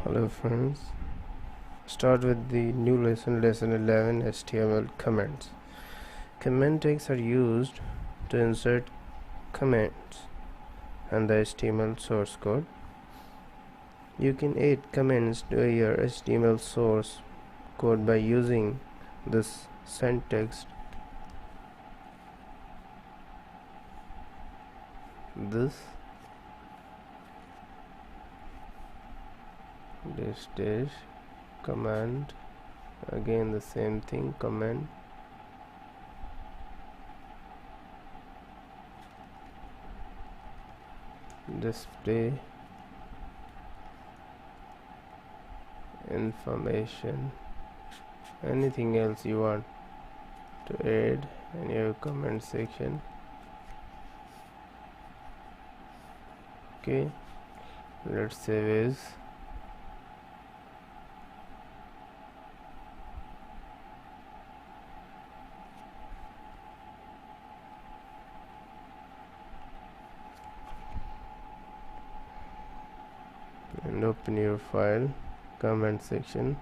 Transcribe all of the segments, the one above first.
Hello friends, start with the new lesson 11 HTML comments. Comment tags are used to insert comments and the HTML source code. You can add comments to your HTML source code by using this syntax. This dash command, again the same thing, comment display information, anything else you want to add in your comment section. Okay, let's save as. And open your file, comment section.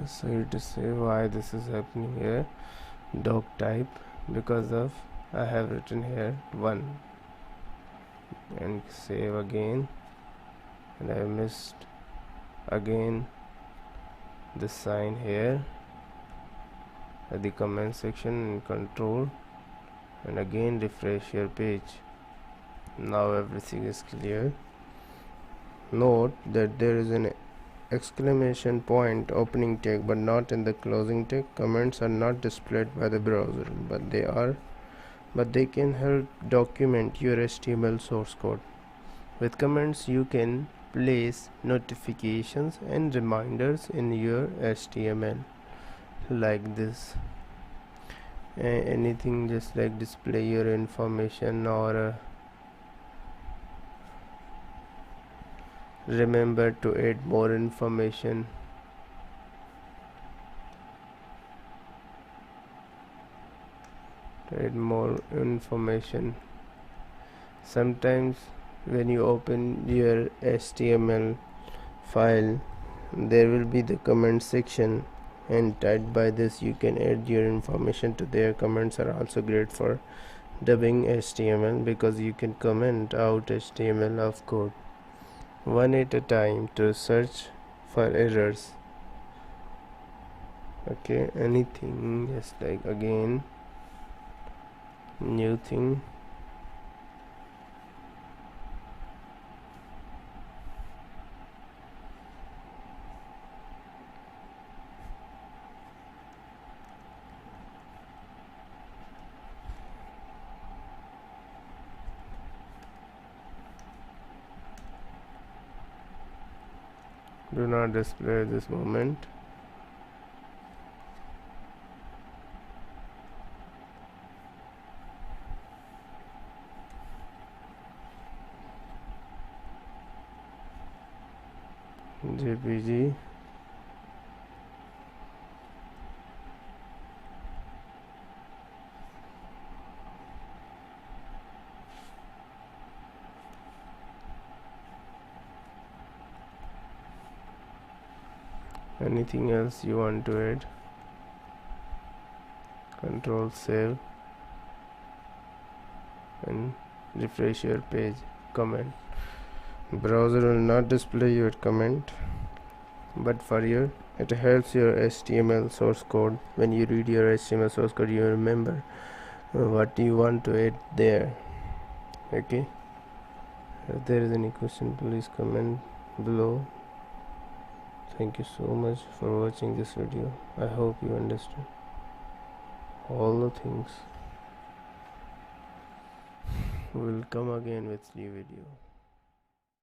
Sorry to say why this is happening here. Doc type, because of I have written here 1 and save again, and I missed again the sign here at the comment section and control, and again refresh your page. Now everything is clear. Note that there is an exclamation point opening tag but not in the closing tag. Comments are not displayed by the browser, but they can help document your HTML source code. With comments you can place notifications and reminders in your HTML like this. Anything just like display your information or remember to add more information. Sometimes when you open your HTML file, there will be the comment section, and typed by this you can add your information to there. Comments are also great for dubbing HTML because you can comment out HTML of code one at a time to search for errors. Okay, anything just like again new thing. Do not display this moment. JPG. Anything else you want to add? Control save and refresh your page. Comment. Browser will not display your comment, but for your it helps your HTML source code. When you read your HTML source code, you remember what you want to add there. Okay, if there is any question, please comment below. Thank you so much for watching this video. I hope you understood all the things. We will come again with new video.